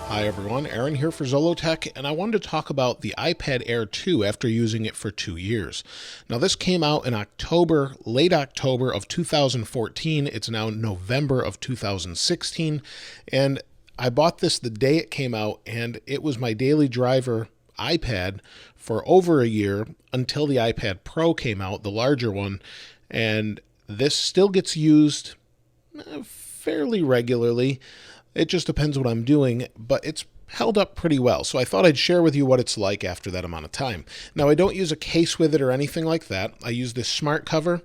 Hi everyone, Aaron here for Zollotech, and I wanted to talk about the iPad Air 2 after using it for 2 years. Now this came out in October, late October of 2014. It's now November of 2016, and I bought this the day it came out, and it was my daily driver iPad for over a year until the iPad Pro came out, the larger one, and this still gets used fairly regularly. It just depends what I'm doing, but it's held up pretty well. So I thought I'd share with you what it's like after that amount of time. Now, I don't use a case with it or anything like that. I use this smart cover,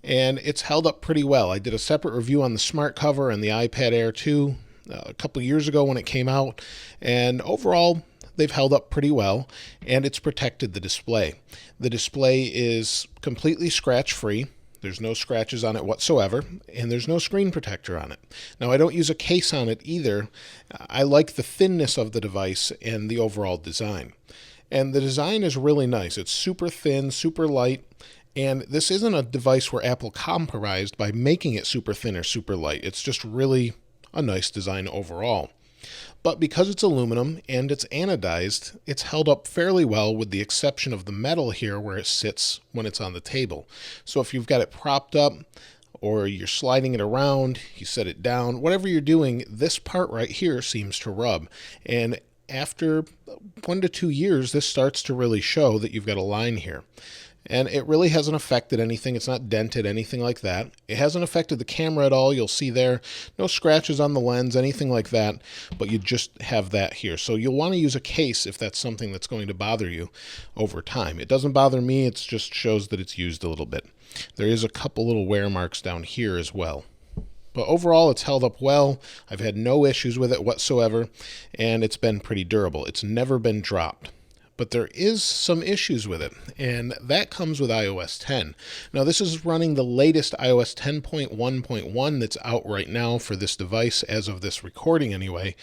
and it's held up pretty well. I did a separate review on the smart cover and the iPad Air 2 a couple years ago when it came out, and overall, they've held up pretty well, and it's protected the display. The display is completely scratch-free. There's no scratches on it whatsoever, and there's no screen protector on it. Now, I don't use a case on it either. I like the thinness of the device and the overall design. And the design is really nice. It's super thin, super light, and this isn't a device where Apple compromised by making it super thin or super light. It's just really a nice design overall. But because it's aluminum and it's anodized, it's held up fairly well with the exception of the metal here where it sits when it's on the table. So if you've got it propped up or you're sliding it around, you set it down, whatever you're doing, this part right here seems to rub. And after 1 to 2 years, this starts to really show that you've got a line here. And it really hasn't affected anything. It's not dented, anything like that. It hasn't affected the camera at all. You'll see there, no scratches on the lens, anything like that, but you just have that here. So you'll want to use a case if that's something that's going to bother you over time. It doesn't bother me. It just shows that it's used a little bit. There is a couple little wear marks down here as well. But overall, it's held up well. I've had no issues with it whatsoever, and it's been pretty durable. It's never been dropped. But there is some issues with it, and that comes with iOS 10. Now, this is running the latest iOS 10.1.1 that's out right now for this device as of this recording anyway,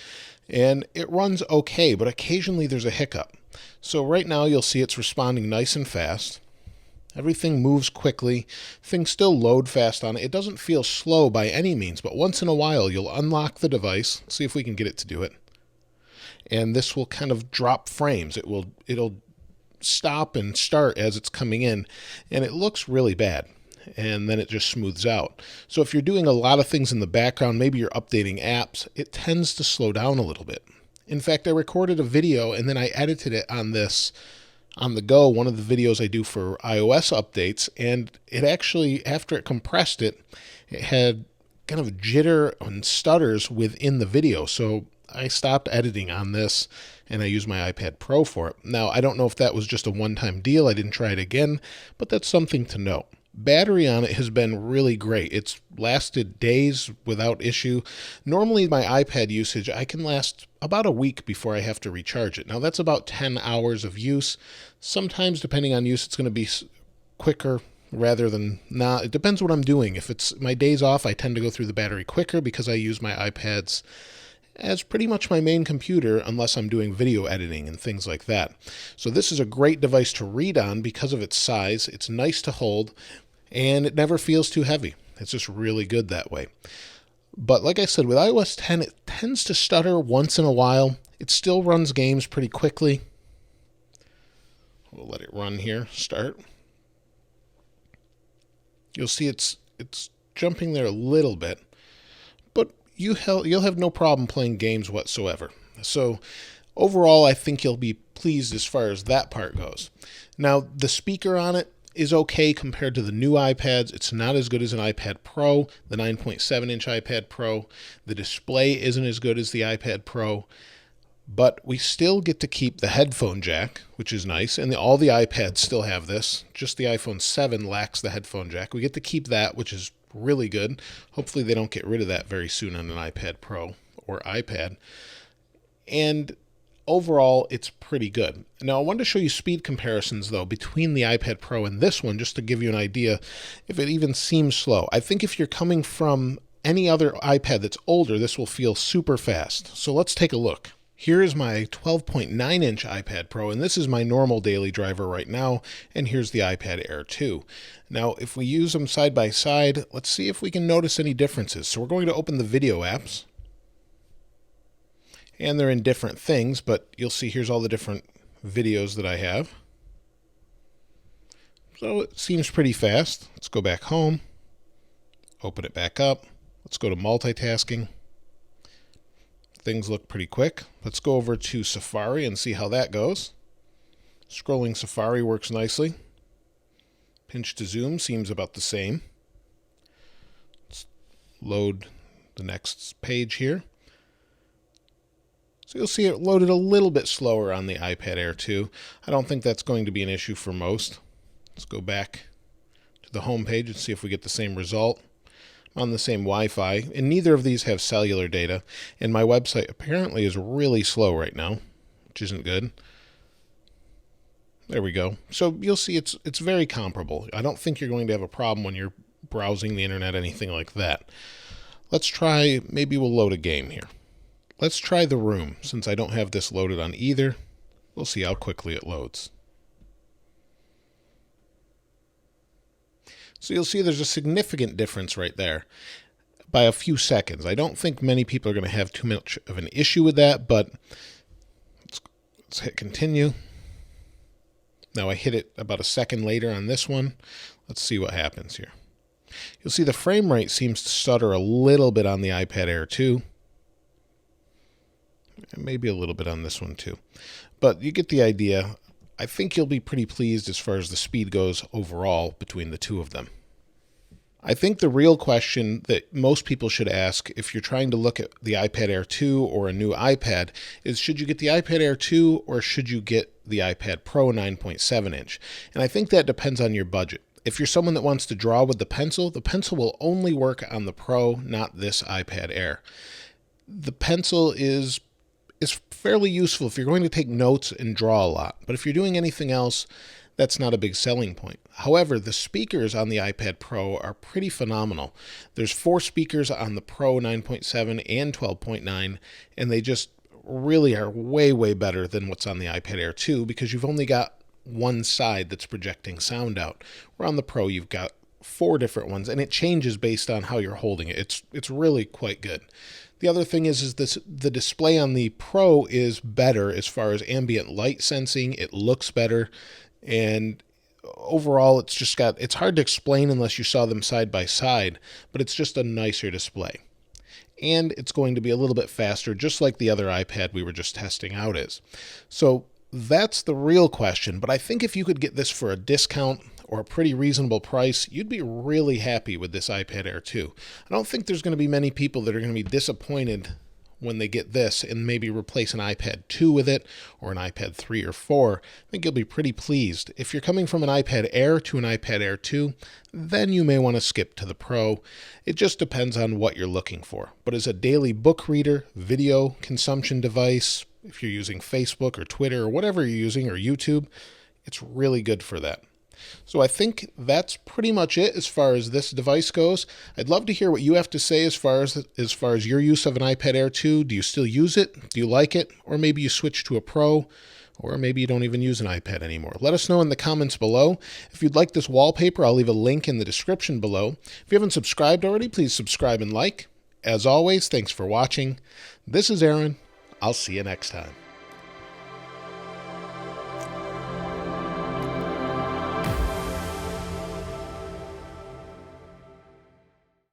and it runs okay, but occasionally there's a hiccup. So right now you'll see it's responding nice and fast. Everything moves quickly. Things still load fast on it. It doesn't feel slow by any means, but once in a while you'll unlock the device. See if we can get it to do it. And this will kind of drop frames. It'll stop and start as it's coming in, and it looks really bad. And then it just smooths out. So if you're doing a lot of things in the background, maybe you're updating apps, it tends to slow down a little bit. In fact, I recorded a video and then I edited it on this on the go, one of the videos I do for iOS updates, and it actually, after it compressed it, it had kind of jitter and stutters within the video. So I stopped editing on this and I used my iPad Pro for it. Now, I don't know if that was just a one-time deal. I didn't try it again, but that's something to note. Battery on it has been really great. It's lasted days without issue. Normally, my iPad usage, I can last about a week before I have to recharge it. Now, that's about 10 hours of use. Sometimes, depending on use, it's going to be quicker rather than not. It depends what I'm doing. If it's my days off, I tend to go through the battery quicker because I use my iPads as pretty much my main computer unless I'm doing video editing and things like that. So this is a great device to read on because of its size. It's nice to hold, and it never feels too heavy. It's just really good that way. But like I said, with iOS 10, it tends to stutter once in a while. It still runs games pretty quickly. We'll let it run here. Start. You'll see it's jumping there a little bit, but you'll have no problem playing games whatsoever. So overall, I think you'll be pleased as far as that part goes. Now, the speaker on it is okay compared to the new iPads. It's not as good as an iPad Pro, the 9.7-inch iPad Pro. The display isn't as good as the iPad Pro, but we still get to keep the headphone jack, which is nice, and all the iPads still have this. Just the iPhone 7 lacks the headphone jack. We get to keep that, which is really good. Hopefully they don't get rid of that very soon on an iPad Pro or iPad. And overall, it's pretty good. Now, I wanted to show you speed comparisons, though, between the iPad Pro and this one, just to give you an idea if it even seems slow. I think if you're coming from any other iPad that's older, this will feel super fast. So let's take a look. Here is my 12.9-inch iPad Pro, and this is my normal daily driver right now, and here's the iPad Air 2. Now, if we use them side by side, let's see if we can notice any differences. So we're going to open the video apps, And they're in different things, but you'll see here's all the different videos that I have. So it seems pretty fast. Let's go back home, open it back up. Let's go to multitasking. Things look pretty quick. Let's go over to Safari and see how that goes. Scrolling Safari works nicely. Pinch to zoom seems about the same. Let's load the next page here. So you'll see it loaded a little bit slower on the iPad Air 2. I don't think that's going to be an issue for most. Let's go back to the home page and see if we get the same result. I'm on the same Wi-Fi, and neither of these have cellular data, and my website apparently is really slow right now, which isn't good. There we go. So you'll see it's very comparable. I don't think you're going to have a problem when you're browsing the internet, anything like that. Let's try, maybe we'll load a game here. Let's try The Room, since I don't have this loaded on either. We'll see how quickly it loads. So you'll see there's a significant difference right there by a few seconds. I don't think many people are going to have too much of an issue with that, but let's hit continue. Now I hit it about a second later on this one. Let's see what happens here. You'll see the frame rate seems to stutter a little bit on the iPad Air 2. And maybe a little bit on this one too. But you get the idea. I think you'll be pretty pleased as far as the speed goes overall between the two of them. I think the real question that most people should ask if you're trying to look at the iPad Air 2 or a new iPad is, should you get the iPad Air 2 or should you get the iPad Pro 9.7 inch? And I think that depends on your budget. If you're someone that wants to draw with the pencil will only work on the Pro, not this iPad Air. The pencil is fairly useful if you're going to take notes and draw a lot. But if you're doing anything else, that's not a big selling point. However, the speakers on the iPad Pro are pretty phenomenal. There's 4 speakers on the Pro 9.7 and 12.9, and they just really are way, way better than what's on the iPad Air 2 because you've only got one side that's projecting sound out. Where on the Pro, you've got 4 different ones, and it changes based on how you're holding it. It's really quite good. The other thing is the display on the Pro is better as far as ambient light sensing. It looks better, and overall it's hard to explain unless you saw them side by side, but it's just a nicer display. And it's going to be a little bit faster, just like the other iPad we were just testing out is. So that's the real question, but I think if you could get this for a discount or a pretty reasonable price, you'd be really happy with this iPad Air 2. I don't think there's going to be many people that are going to be disappointed when they get this and maybe replace an iPad 2 with it or an iPad 3 or 4. I think you'll be pretty pleased. If you're coming from an iPad Air to an iPad Air 2, then you may want to skip to the Pro. It just depends on what you're looking for. But as a daily book reader, video consumption device, if you're using Facebook or Twitter or whatever you're using, or YouTube, it's really good for that. So I think that's pretty much it as far as this device goes. I'd love to hear what you have to say as far as your use of an iPad Air 2. Do you still use it? Do you like it? Or maybe you switch to a Pro, or maybe you don't even use an iPad anymore. Let us know in the comments below. If you'd like this wallpaper, I'll leave a link in the description below. If you haven't subscribed already, please subscribe and like. As always, thanks for watching. This is Aaron. I'll see you next time.